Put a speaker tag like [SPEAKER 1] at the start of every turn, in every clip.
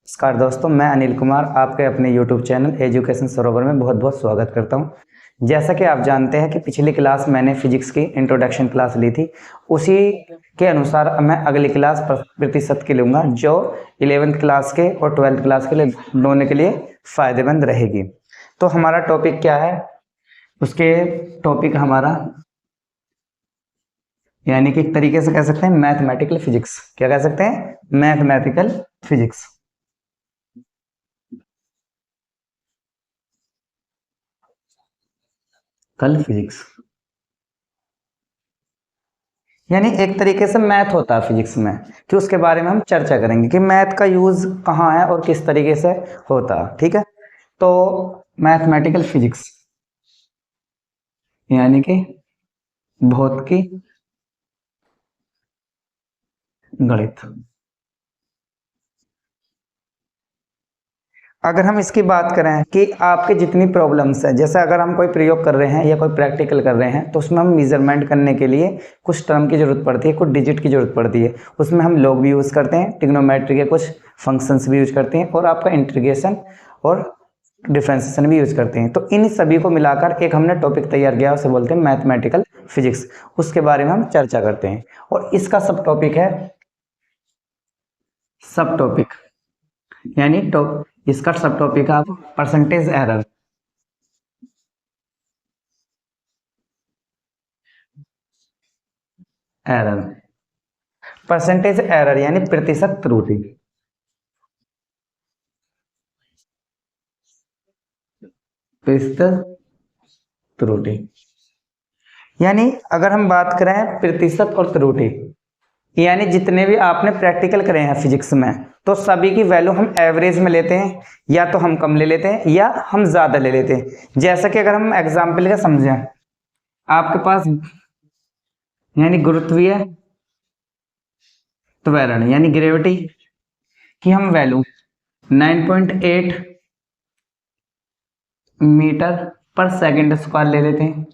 [SPEAKER 1] नमस्कार दोस्तों, मैं अनिल कुमार आपके अपने YouTube चैनल एजुकेशन सरोवर में बहुत बहुत स्वागत करता हूं। जैसा कि आप जानते हैं कि पिछली क्लास मैंने फिजिक्स की इंट्रोडक्शन क्लास ली थी, उसी के अनुसार मैं अगली क्लास प्रतिशत की लूँगा जो 11th क्लास के और 12th क्लास के लिए दोनों के लिए फ़ायदेमंद रहेगी। तो हमारा टॉपिक क्या है, उसके टॉपिक हमारा यानी कि एक तरीके से कह सकते हैं मैथमेटिकल फिजिक्स। क्या कह सकते हैं? Mathematical physics. कल फिजिक्स यानी एक तरीके से मैथ होता है फिजिक्स में, कि उसके बारे में हम चर्चा करेंगे कि मैथ का यूज कहाँ है और किस तरीके से होता है। ठीक है, तो मैथमेटिकल फिजिक्स यानी कि भौतिकी गणित। अगर हम इसकी बात करें कि आपके जितनी प्रॉब्लम्स है, जैसे अगर हम कोई प्रयोग कर रहे हैं या कोई प्रैक्टिकल कर रहे हैं, तो उसमें हम मेजरमेंट करने के लिए कुछ टर्म की जरूरत पड़ती है, कुछ डिजिट की जरूरत पड़ती है। उसमें हम लॉग भी यूज़ करते हैं, ट्रिग्नोमेट्री के कुछ फंक्शंस भी यूज करते हैं, और आपका इंटीग्रेशन और डिफ्रेंसिएशन भी यूज करते हैं। तो इन सभी को मिलाकर एक हमने टॉपिक तैयार किया, उसे बोलते हैं मैथमेटिकल फिजिक्स। उसके बारे में हम चर्चा करते हैं, और इसका सब टॉपिक है सब टॉपिक यानी इसका सब टॉपिक है percentage error. Error percentage error यानी प्रतिशत त्रुटि। प्रतिशत त्रुटि यानी अगर हम बात करें प्रतिशत और त्रुटि, यानी जितने भी आपने प्रैक्टिकल करे हैं फिजिक्स में, तो सभी की वैल्यू हम एवरेज में लेते हैं, या तो हम कम ले लेते हैं या हम ज्यादा ले लेते हैं। जैसा कि अगर हम एग्जाम्पल का समझें, आपके पास यानी गुरुत्वीय त्वरण यानी ग्रेविटी की हम वैल्यू 9.8 मीटर पर सेकंड स्क्वायर ले लेते हैं।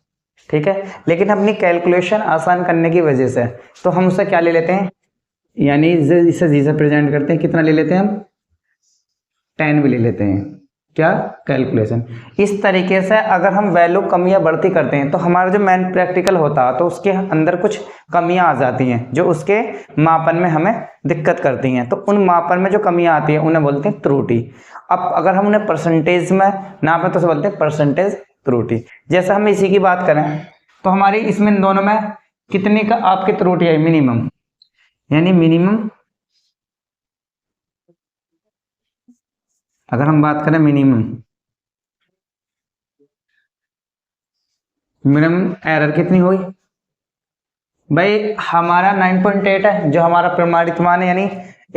[SPEAKER 1] ठीक है, लेकिन अपनी कैलकुलेशन आसान करने की वजह से तो हम उसे क्या ले लेते हैं, यानी इसे जी से प्रेजेंट करते हैं। कितना ले लेते हैं हम? 10 भी ले लेते हैं। क्या? कैलकुलेशन। इस तरीके से अगर हम वैल्यू कम या बढ़ती करते हैं, तो हमारा जो मैन प्रैक्टिकल होता है तो उसके अंदर कुछ कमियां आ जाती हैं जो उसके मापन में हमें दिक्कत करती हैं। तो उन मापन में जो कमियां आती हैं उन्हें बोलते हैं त्रुटि। अब अगर हम उन्हें परसेंटेज में नापें तो उसे बोलते हैं परसेंटेज त्रुटि। जैसे हम इसी की बात करें तो हमारी इसमें दोनों में कितने का आपकी त्रुटि है? मिनिमम, यानी मिनिमम अगर हम बात करें मिनिमम एरर कितनी हुई भाई? हमारा 9.8 है जो हमारा प्रमाणित मान है, यानी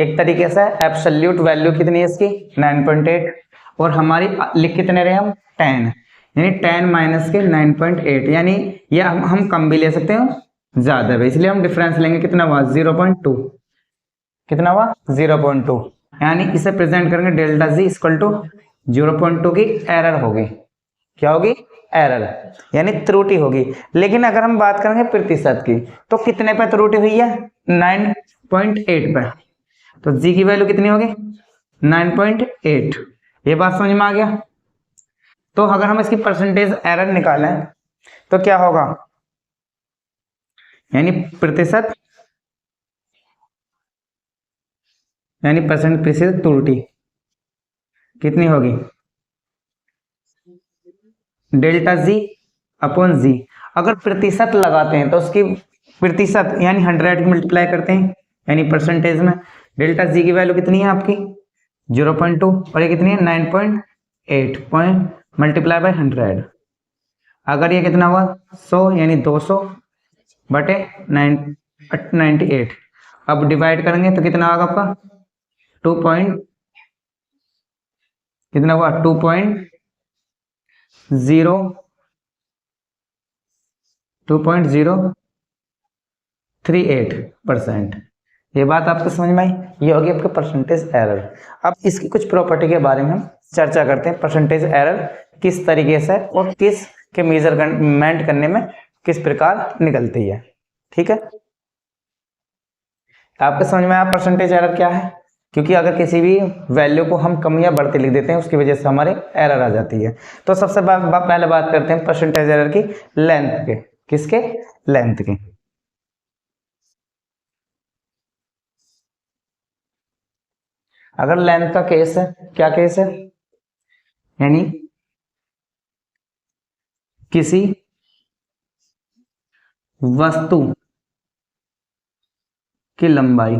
[SPEAKER 1] एक तरीके से एब्सोल्यूट वैल्यू कितनी है इसकी? 9.8। और हमारी लिख कितने रहे हम? 10, यानी 10 माइनस के 9.8, यानी ये हम कम भी ले सकते हैं ज्यादा भी, इसलिए हम डिफरेंस लेंगे। कितना हुआ? 0.2। कितना हुआ? 0.2। यानी इसे प्रेजेंट करेंगे डेल्टा जी इक्वल टू 0.2 की एरर होगी। क्या होगी? एरर यानी त्रुटि होगी। लेकिन अगर हम बात करेंगे प्रतिशत की, तो कितने पे त्रुटि हुई है? 9.8 पे। तो जी की वैल्यू कितनी होगी? 9.8। ये बात समझ में आ गया? तो अगर हम इसकी परसेंटेज एरर निकालें तो क्या होगा, यानी प्रतिशत यानी परसेंट प्रतिशत त्रुटि कितनी होगी? डेल्टा जी अपॉन जी। अगर प्रतिशत लगाते हैं तो उसकी प्रतिशत यानी 100 की मल्टीप्लाई करते हैं, यानी परसेंटेज में। डेल्टा जी की वैल्यू कितनी है आपकी? 0.2, और ये कितनी है? 9.8 पॉइंट मल्टीप्लाई बाय 100। अगर ये कितना हुआ? 100, यानी 200 बटे 98। अब डिवाइड करेंगे तो कितना होगा आपका? 2 पॉइंट कितना हुआ? 2.038%। ये बात आपको समझ में आई? ये होगी आपके परसेंटेज एरर। अब इसकी कुछ प्रॉपर्टी के बारे में हम चर्चा करते हैं। परसेंटेज एरर किस तरीके से और किस के मेजरमेंट करने में किस प्रकार निकलती है। ठीक है, आपको समझ में आया परसेंटेज एरर क्या है? क्योंकि अगर किसी भी वैल्यू को हम कम या बढ़ते लिख देते हैं उसकी वजह से हमारे एरर आ जाती है। तो सबसे पहले बात करते हैं परसेंटेज एरर की, लेंथ के। किसके? लेंथ के। अगर लेंथ का केस है, क्या केस है, यानी किसी वस्तु की लंबाई,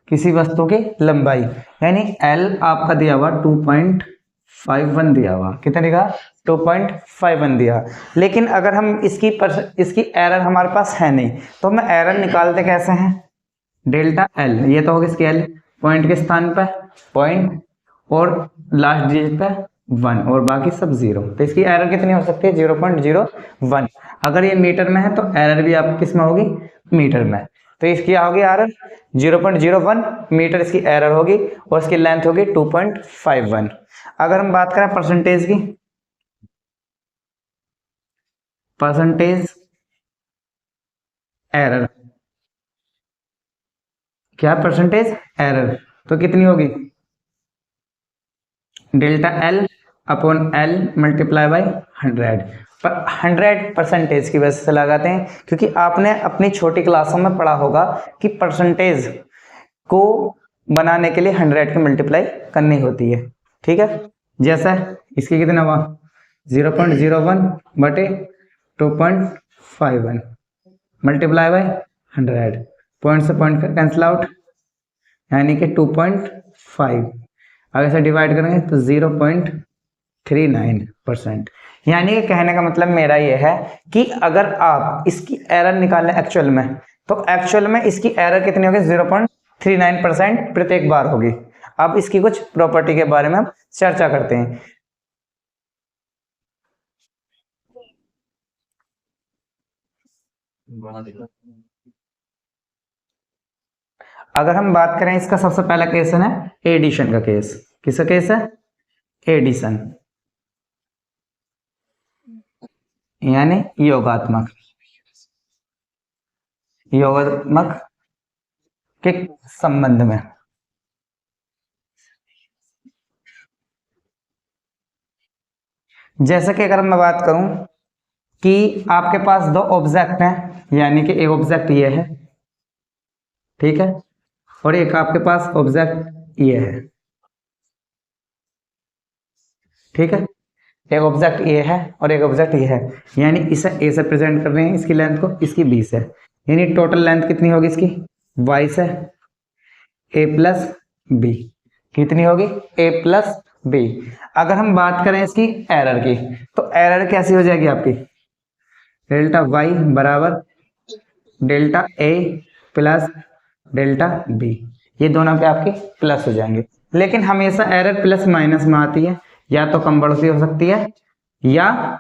[SPEAKER 1] किसी वस्तु की लंबाई यानी L आपका दिया हुआ 2.51 दिया हुआ, कितना दिया? 2.51 दिया। लेकिन अगर हम इसकी एरर हमारे पास है नहीं, तो हम एरर निकालते कैसे हैं? डेल्टा L, ये तो होगा इसकी L, पॉइंट के स्थान पे पॉइंट और लास्ट डिजिट पे 1 और बाकी सब 0। तो इसकी एरर कितनी हो सकती है? 0.01। अगर ये मीटर में है तो एरर भी आपकी किस में होगी? मीटर में। तो इसकी क्या होगी एरर? 0.01 मीटर इसकी एरर होगी और इसकी लेंथ होगी 2.51। अगर हम बात करें परसेंटेज की, परसेंटेज एरर, क्या परसेंटेज एरर, तो कितनी होगी? Delta L upon L multiply by 100। पर 100 परसेंटेज की वजह से लगाते हैं क्योंकि आपने अपनी छोटी क्लासों में पढ़ा होगा कि परसेंटेज को बनाने के लिए 100 की मल्टीप्लाई करनी होती है। ठीक है, जैसा इसकी कितना हुआ? 0.01 बटे 2.51 मल्टीप्लाई बाई 100, पॉइंट से पॉइंट कैंसिल आउट, यानी कि 2.5। अगर इसे डिवाइड करेंगे तो 0.39%। यानी कि कहने का मतलब मेरा ये है कि अगर आप इसकी एरर निकालें एक्चुअल में, तो एक्चुअल में इसकी एरर कितनी होगी? 0.39% प्रत्येक बार होगी। अब इसकी कुछ प्रॉपर्टी के बारे में हम चर्चा करते हैं। अगर हम बात करें, इसका सबसे पहला केस है एडिशन का केस। किसका केस है? एडिशन, यानी योगात्मक, योगात्मक के संबंध में। जैसे कि अगर मैं बात करूं कि आपके पास दो ऑब्जेक्ट हैं, यानी कि एक ऑब्जेक्ट ये है, ठीक है, और एक आपके पास ऑब्जेक्ट ये है, ठीक है, एक ऑब्जेक्ट ये है और एक ऑब्जेक्ट ये है, यानी इसे ए से प्रेजेंट कर रहे हैं इसकी लेंथ को, इसकी बी से, यानी टोटल लेंथ कितनी होगी इसकी? y से a प्लस बी, कितनी होगी? a plus B. अगर हम बात करें इसकी एरर की, तो एरर कैसी हो जाएगी आपकी? डेल्टा y बराबर delta a plus delta b, ये दोनों पे आपके प्लस हो जाएंगे। लेकिन हमेशा एरर प्लस माइनस में आती है, या तो कम बढ़ती हो सकती है या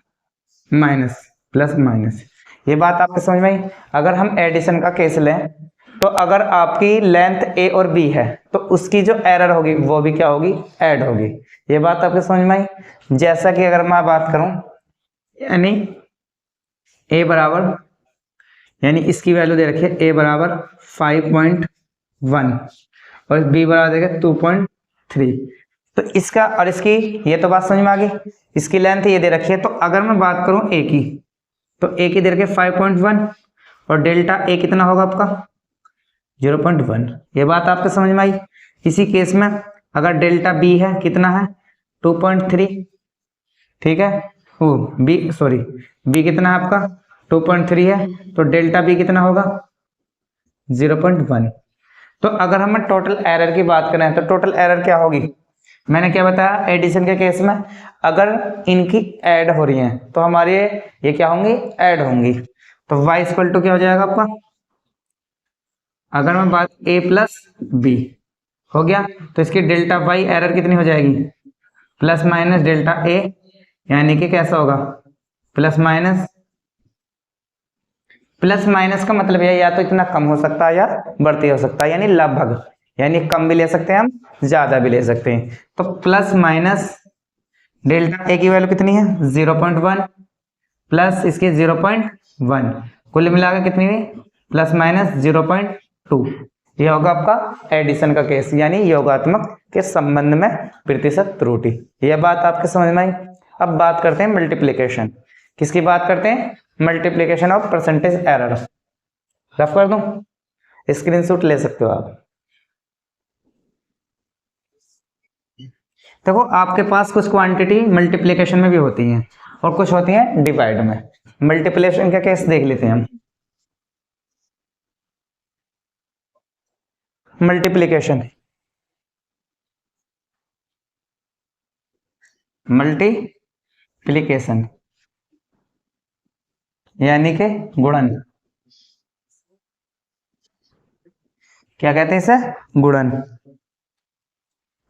[SPEAKER 1] माइनस प्लस माइनस। ये बात आपको समझ में आई? अगर हम एडिशन का केस लें, तो अगर आपकी लेंथ a और b है तो उसकी जो एरर होगी वो भी क्या होगी? ऐड होगी। ये बात आपको समझ में आई? जैसा कि अगर मैं बात करूं, यानी a बराबर, यानी इसकी वैल्यू दे रखी है a बराबर 5.1 और b बराबर देगा 2.3। तो इसका और इसकी ये तो बात समझ में आ गई। इसकी लेंथ ये दे रखी है, तो अगर मैं बात करूं a की, तो a की दे रखी है 5.1 और डेल्टा a कितना होगा आपका? 0.1। ये बात आपको समझ में आई? इसी केस में अगर डेल्टा b है, कितना है? 2.3, ठीक है, वो b कितना है आपका? 2.3 है, तो डेल्टा b कितना होगा? 0.1। तो अगर हम टोटल एरर की बात करें, तो टोटल एरर क्या होगी? मैंने क्या बताया एडिशन के केस में? अगर इनकी ऐड हो रही है तो हमारे ये क्या होंगी? ऐड होंगी। तो y इक्वल टू क्या हो जाएगा आपका? अगर मैं बात a प्लस बी हो गया, तो इसकी डेल्टा y एरर कितनी हो जाएगी? प्लस माइनस डेल्टा a, यानी कि कैसा होगा? प्लस माइनस, प्लस माइनस का मतलब है या तो इतना कम हो सकता है या बढ़ती हो सकता है, यानी लगभग, यानी कम भी ले सकते हैं हम, ज्यादा भी ले सकते हैं। तो प्लस माइनस डेल्टा ए की वैल्यू कितनी है? 0.1 प्लस इसकी 0.1, कुल मिलाकर कितनी हुई? प्लस माइनस 0.2, ये होगा आपका एडिशन का केस, यानी योगात्मक के संबंध में प्रतिशत त्रुटि। यह बात आपके समझ में आई। अब बात करते हैं मल्टीप्लिकेशन। किसकी बात करते हैं? Multiplication of percentage error. Rough कर दूं, स्क्रीनशॉट ले सकते हो आप। देखो आपके पास कुछ क्वांटिटी मल्टीप्लिकेशन में भी होती हैं और कुछ होती हैं डिवाइड में। मल्टीप्लिकेशन का केस देख लेते हैं हम। मल्टीप्लिकेशन यानी कि गुणन। क्या कहते हैं इसे? गुणन।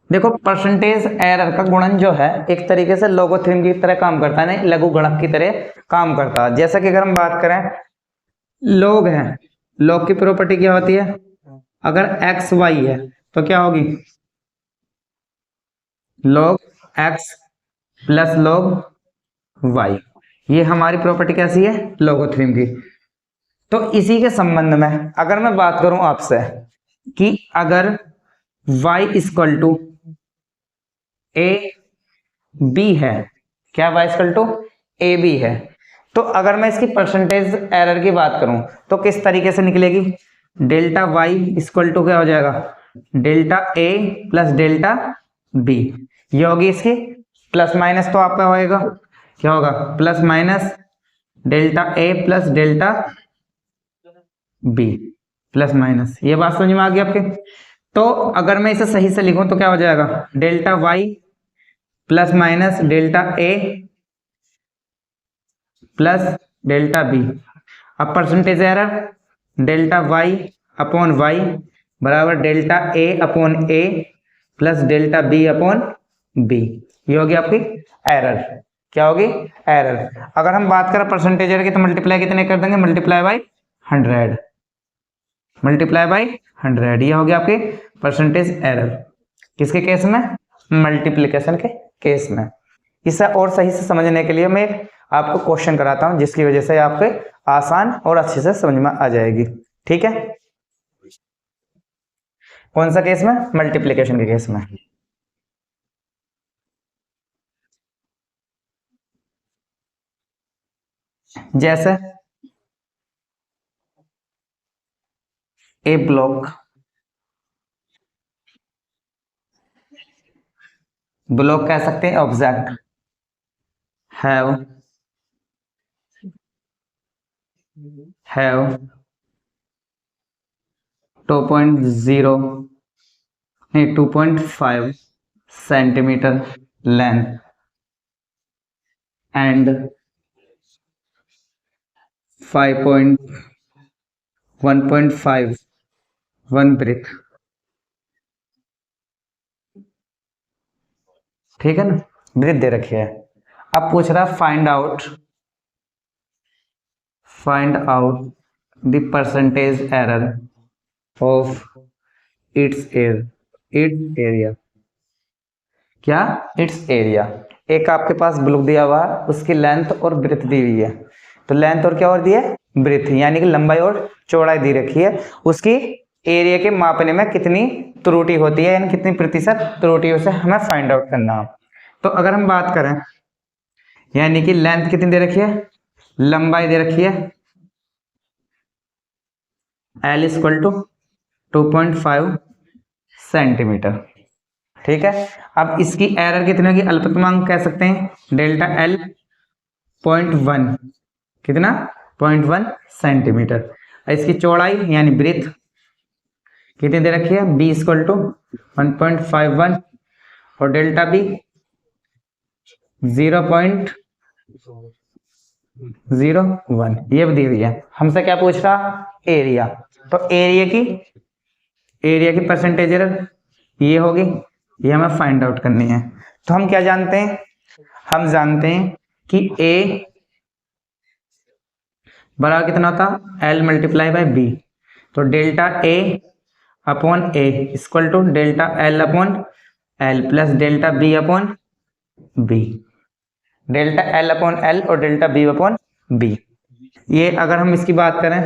[SPEAKER 1] देखो परसेंटेज एरर का गुणन जो है एक तरीके से लोगोथ्रिम की तरह काम करता है, नहीं लघु गुणक की तरह काम करता है। जैसा कि अगर हम बात करें लॉग है, लॉग की प्रॉपर्टी क्या होती है? अगर एक्स वाई है तो क्या होगी? Log x plus log y. ये हमारी प्रॉपर्टी कैसी है? लोगोथ्रिम की। तो इसी के संबंध में अगर मैं बात करूं आपसे कि अगर y equal to A B है, क्या y equal to A B है, तो अगर मैं इसकी परसेंटेज एरर की बात करूं तो किस तरीके से निकलेगी? डेल्टा y इक्वल टू क्या हो जाएगा? Delta A plus delta B. ये होगी इसकी प्लस माइनस, तो आपका होएगा क्या होगा? Plus minus delta A plus delta B plus minus. ये बात समझ में आ गई आपके? तो अगर मैं इसे सही से लिखूं तो क्या हो जाएगा? Delta Y plus minus delta A plus delta B. अब percentage error delta Y upon Y बराबर delta A upon A plus delta B upon B. ये होगी आपकी एरर। क्या होगी? एरर। अगर हम बात करें परसेंटेज एरर की तो मल्टीप्लाई कितने कर देंगे? Multiply by 100, multiply by 100। ये हो गया आपके परसेंटेज एरर। किसके केस में? मल्टीप्लिकेशन के केस में। इसे और सही से समझने के लिए मैं आपको क्वेश्चन कराता हूं, जिसकी वजह से आपके आसान और अच्छे से समझ में आ जाएगी। ठीक है? कौन सा केस में? मल्टीप्लिकेशन के केस में। जैसे ए ब्लॉक कह सकते हैं object have 2.5 centimetre length and 1.5 breadth. ठीक है ना? ब्रेथ दे रखी है। अब पूछ रहा find out the percentage error of its area. क्या? Its area. एक आपके पास ब्लॉक दिया हुआ है, उसकी लेंथ और ब्रेथ दी हुई है। तो लेंथ और क्या और दी है? ब्रेथ, यानी कि लंबाई और चौड़ाई दी रखी है। उसकी एरिया के मापने में कितनी त्रुटि होती है, यानी कितनी प्रतिशत त्रुटि उसे हमें फाइंड आउट करना है। तो अगर हम बात करें, यानी कि लेंथ कितनी दे रखी है? लंबाई दे रखी है L इक्वल टू 2.5 सेंटीमीटर। ठीक है? अब इसकी एरर कितनी होगी? अल्पतमांक कह सकते हैं डेल्टा L 0.1, कितना? 0.1 सेंटीमीटर। इसकी चौड़ाई यानी ब्रेथ कितनी दे रखी है? B इक्वल टू 1.51 और डेल्टा B 0.01। ये भी दी हुई है। हमसे क्या पूछ रहा? एरिया। तो एरिया की परसेंटेज एरर ये होगी, ये हमें फाइंड आउट करनी है। तो हम क्या जानते हैं? हम जानते हैं कि A बराबर कितना होता? L multiply by B। तो delta A upon A equal to delta L upon L plus delta B upon B। Delta L upon L और डेल्टा B अपॉन B। ये अगर हम इसकी बात करें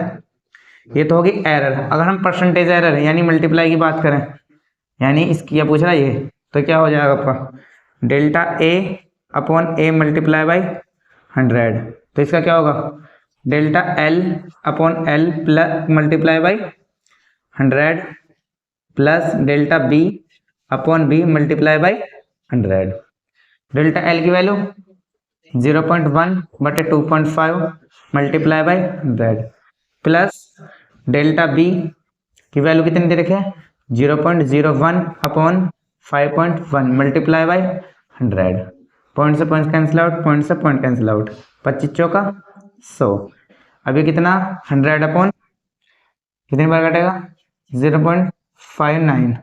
[SPEAKER 1] ये तो होगी एरर। अगर हम परसेंटेज एरर यानी मल्टीप्लाई की बात करें, यानी इसकी क्या पूछ रहा है ये, तो क्या हो जाएगा आपका delta A upon A multiply by 100। तो इसका क्या होगा delta L upon L plus multiply by 100 plus delta B upon B multiply by 100। Delta L की वैल्यू 0.1 बटे 2.5 multiply by 100 plus delta B की वैल्यू कितनी दे रखे हैं 0.01 अपॉन 5.1 मल्टीप्लाई बाई 100। पॉइंट से पॉइंट कैंसिल आउट, पॉइंट से point cancel out, 25 चौका 100। अभी कितना 100 अपॉन कितनी बार कटेगा 0.59,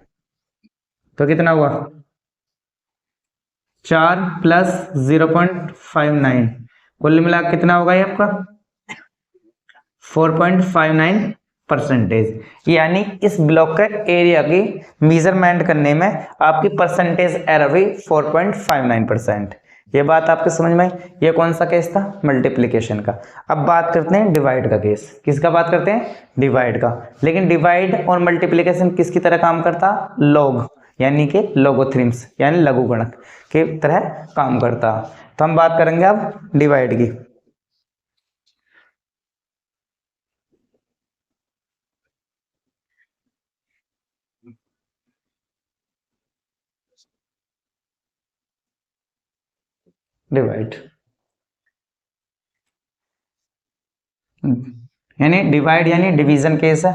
[SPEAKER 1] तो कितना हुआ 4 प्लस 0.59, कुल मिला कितना होगा ये आपका 4.59%। यानी इस ब्लॉक के एरिया की मेजरमेंट करने में आपकी परसेंटेज एरर हुई 4.59%। ये बात आपको समझ में आई। ये कौन सा केस था मल्टीप्लिकेशन का। अब बात करते हैं डिवाइड का केस। किसका बात करते हैं डिवाइड का। लेकिन डिवाइड और मल्टीप्लिकेशन किसकी तरह काम करता लॉग यानी कि लोगोथ्रिम्स यानी लघुगणक के तरह काम करता। तो हम बात करेंगे अब डिवाइड की। डिवाइड यानी डिवाइड यानी डिवीजन केस है।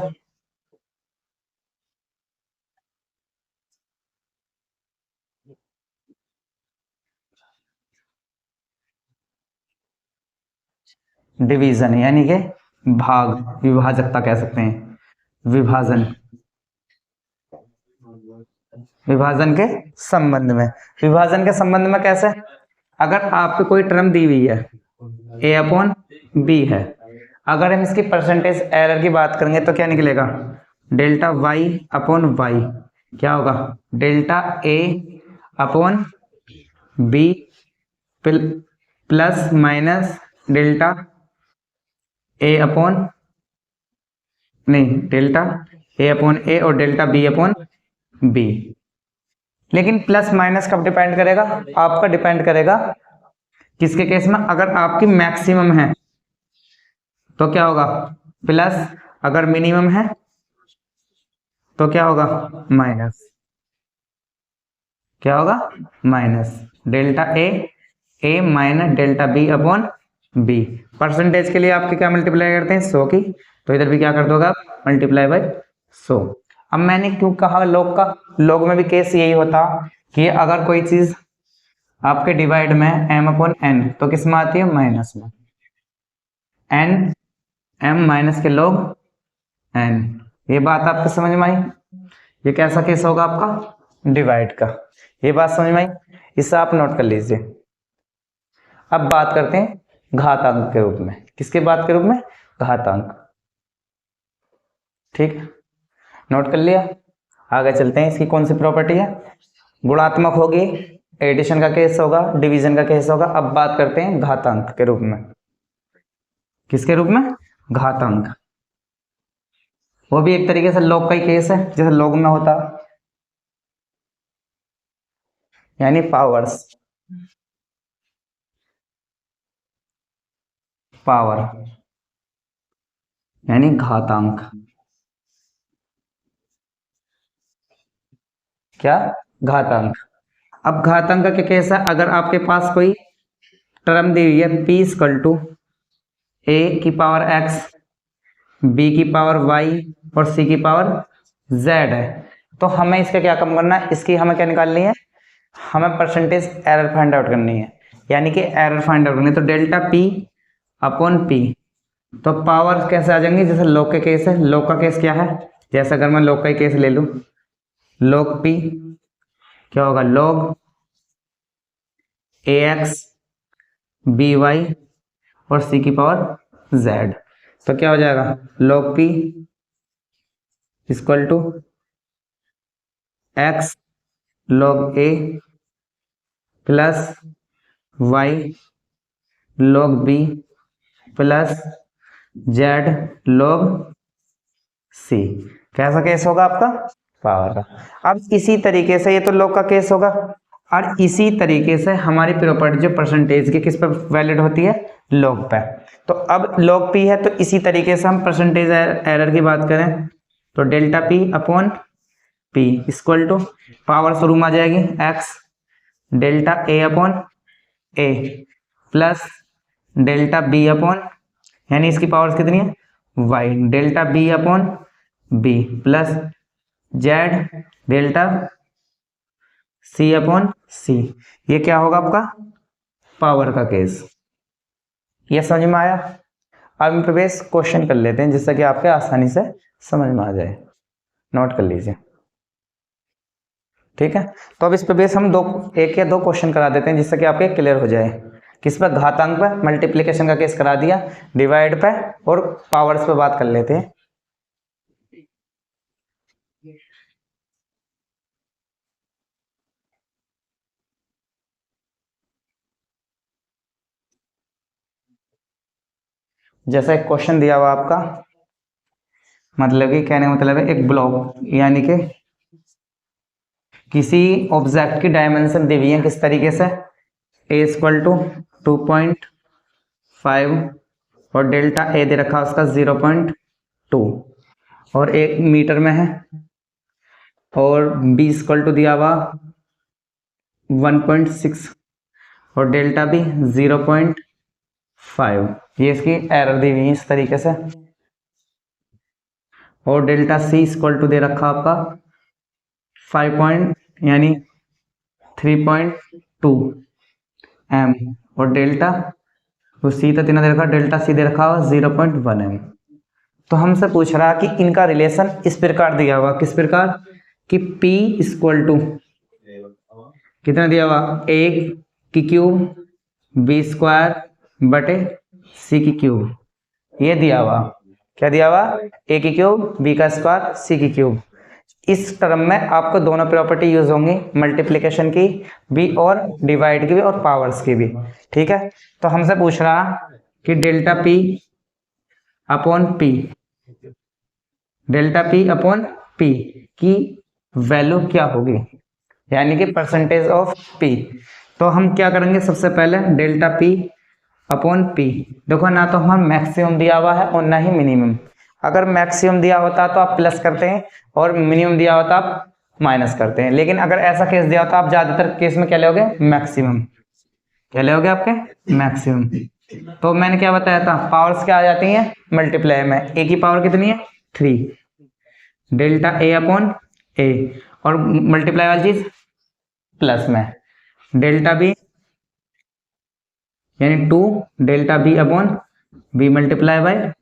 [SPEAKER 1] डिवीजन यानी कि भाग, विभाजकता कह सकते हैं। विभाजन, विभाजन के संबंध में। विभाजन के संबंध में कैसे, अगर आपको कोई टर्म दी हुई है ए अपॉन बी है, अगर हम इसकी परसेंटेज एरर की बात करेंगे तो क्या निकलेगा डेल्टा वाई अपॉन वाई, क्या होगा delta A upon B plus minus delta A upon नहीं डेल्टा ए अपॉन ए और डेल्टा बी अपॉन बी। लेकिन प्लस माइनस कब डिपेंड करेगा, आपका डिपेंड करेगा किसके केस में, अगर आपकी मैक्सिमम है तो क्या होगा प्लस, अगर मिनिमम है तो क्या होगा माइनस, क्या होगा minus delta A minus delta B upon B. Percentage के लिए आपके क्या मल्टीप्लाई करते हैं 100 की, तो इधर भी क्या कर दोगे आप मल्टीप्लाई बाई 100। अब मैंने क्यों कहा लॉग का, लॉग में भी केस यही होता कि अगर कोई चीज आपके डिवाइड में m अपॉन n तो किस में आती है माइनस में, n m माइनस के लॉग n। ये बात आपको समझ में आई। ये कैसा केस होगा आपका डिवाइड का। ये बात समझ में आई, इसे आप नोट कर लीजिए। अब बात करते हैं घातांक के रूप में। किसके बात के रूप में घातांक, ठीक है नोट कर लिया। आगे चलते हैं, इसकी कौन सी प्रॉपर्टी है, गुणात्मक होगी, एडिशन का केस होगा, डिवीजन का केस होगा। अब बात करते हैं घातांक के रूप में। किसके रूप में घातांक, वो भी एक तरीके से लॉग का ही केस है जैसे लॉग में होता, यानी पावर्स, पावर यानी घातांक, क्या घातांक। अब घातांक का क्या केस है, अगर आपके पास कोई टर्म दी हुई है p इक्वल टू ए की पावर x, b की पावर y और c की पावर z है, तो हमें इसका क्या कम करना है, इसकी हमें क्या निकालनी है, हमें परसेंटेज एरर फाइंड आउट करनी है, यानी कि एरर फाइंड आउट करनी है। तो डेल्टा p अपॉन p, तो पावर कैसे आ जाएंगे, जैसे लॉग के केस है, लॉग का केस क्या है, जैसे अगर मैं लॉग का ही केस ले लूं, लॉग p क्या होगा लॉग ax by और c की पावर z, तो क्या हो जाएगा log p equal to x log a plus y log b plus z log C. कैसा केस होगा आपका? पावर का। अब इसी तरीके से ये तो लॉग का केस होगा, और इसी तरीके से हमारी प्रॉपर्टी जो परसेंटेज की किस पर वैलिड होती है? लॉग पे। तो अब लॉग पी है, तो इसी तरीके से हम परसेंटेज एरर की बात करें तो delta P upon P equal to power शुरू में आ जाएगी X delta A upon A plus delta B upon, यानी इसकी पावर्स कितनी है? Y delta B upon B plus Z delta C upon C. ये क्या होगा आपका? पावर का केस। ये समझ में आया? अब इन पे बेस क्वेश्चन कर लेते हैं जिससे कि आपके आसानी से समझ में आ जाए। नोट कर लीजिए, ठीक है। तो अब इस पे बेस हम एक या दो क्वेश्चन करा देते हैं जिससे कि आपके क्लियर हो जाए। किस पर? घातांक पे, मल्टीप्लिकेशन का केस करा दिया, डिवाइड पे और पावर्स पे बात कर लेते हैं। जैसा एक क्वेश्चन दिया हुआ आपका, मतलब कि कहने का मतलब है एक ब्लॉक, यानी कि किसी ऑब्जेक्ट की डायमेंशन दी हुई है किस तरीके से? ए इक्वल टू 2.5 और डेल्टा ए दे रखा उसका 0.2 और 1 मीटर में है, और बी इक्वल टू दिया हुआ 1.6 और डेल्टा बी 0.5। ये इसकी एरर दी हुई है इस तरीके से, और डेल्टा सी इक्वल टू दे रखा आपका 5 यानी 3.2 एम, और डेल्टा वो सी तो तीन दे रखा, डेल्टा सी दे रखा हुआ 0.1 एम। तो हमसे पूछ रहा कि इनका रिलेशन इस प्रकार दिया हुआ, किस प्रकार कि P इक्वल टू कितना दिया हुआ? ए की क्यूब बी स्क्वायर बटे सी की क्यूब, ये दिया हुआ। क्या दिया हुआ? ए की क्यूब बी का स्क्वायर सी की क्यूब। इस टर्म में आपको दोनों प्रॉपर्टी यूज होंगी, मल्टीप्लिकेशन की भी और डिवाइड की भी और पावर्स की भी, ठीक है। तो हमसे पूछ रहा कि delta P upon P, delta P upon P की वैल्यू क्या होगी, यानी कि परसेंटेज ऑफ पी। तो हम क्या करेंगे? सबसे पहले डेल्टा पी अपॉन पी, देखो ना तो हम मैक्सिमम दिया हुआ है और ना ही मिनिमम। अगर मैक्सिमम दिया होता तो आप प्लस करते हैं और मिनिमम दिया होता आप माइनस करते हैं, लेकिन अगर ऐसा केस दिया होता आप ज्यादातर केस में क्या लोगे? मैक्सिमम। क्या लोगे आपके? मैक्सिमम। तो मैंने क्या बताया था? पावर्स क्या आ जाती हैं मल्टीप्लाई में? ए की पावर कितनी है? 3 डेल्टा ए अपॉन ए, और मल्टीप्लाई वाली चीज प्लस में डेल्टा बी यानी 2 delta B upon B multiply by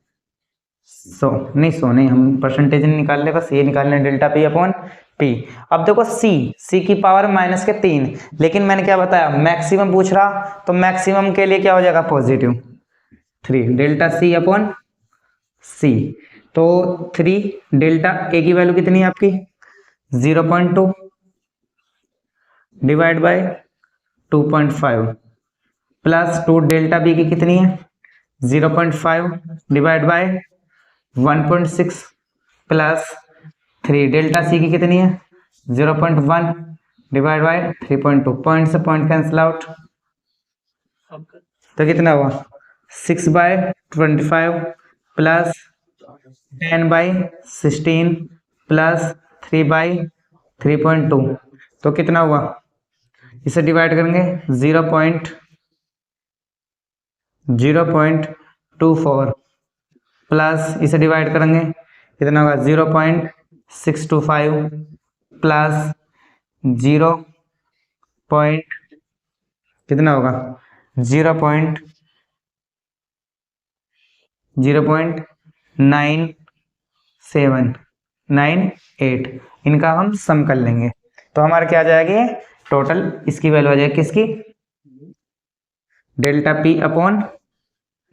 [SPEAKER 1] 100 नहीं, हम परसेंटेज नहीं निकाल ले, बस ये निकाल लें डेल्टा पी अपॉन पी। अब देखो सी की पावर माइनस के 3, लेकिन मैंने क्या बताया? मैक्सिमम पूछ रहा, तो मैक्सिमम के लिए क्या हो जाएगा? पॉजिटिव 3 डेल्टा सी अपॉन सी। तो 3 डेल्टा ए की वैल्यू कितनी है आपकी? 0.2 divide by 2.5 plus 2 delta B की कितनी है? 0.5 divide by 1.6 plus 3 delta C की कितनी है? 0.1 डिवाइड बाय 3.2। पॉइंट से पॉइंट कैंसिल आउट, तो कितना हुआ? 6/25 प्लस 10/16 प्लस 3/3.2, तो कितना हुआ? इसे डिवाइड करेंगे 0.24 प्लस इसे डिवाइड करेंगे कितना होगा? 0.625 प्लस 0. कितना होगा? 0.9798। इनका हम सम कर लेंगे तो हमारा क्या आ जाएगी? टोटल इसकी वैल्यू आ जाएगी किसकी? डेल्टा पी अपॉन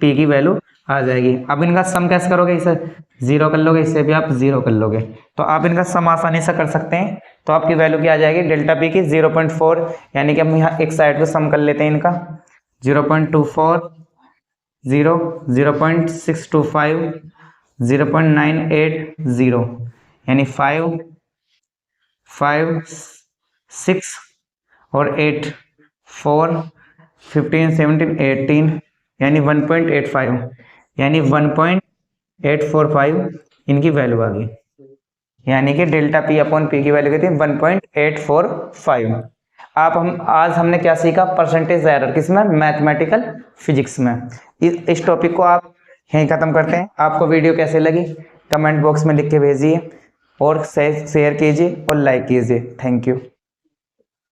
[SPEAKER 1] पी की वैल्यू आ जाएगी। अब इनका सम कैसे करोगे? इसे 0 कर लोगे, इसे भी आप 0 कर लोगे, तो आप इनका सम आसानी से कर सकते हैं। तो आपकी वैल्यू क्या आ जाएगी? डेल्टा पी की 0.4, यानी कि हम यहाँ एक साइड को सम कर लेते हैं इनका 0.24 0 0.625 0.980 यानी 5, 5, 6 और 8, 4, 15, 17, 18 यानी 1.85 यानी 1.845 इनकी वैल्यू आ गई। यानी कि डेल्टा पी अपॉन पी की वैल्यू कितनी 1.845। आज हमने क्या सीखा? परसेंटेज एरर किसमें? मैथमेटिकल फिजिक्स में। इस टॉपिक को आप यहीं ख़त्म करते हैं। आपको वीडियो कैसे लगी कमेंट बॉक्स में लिख के भेजिए और शेयर कीजिए और लाइक कीजिए। Thank you.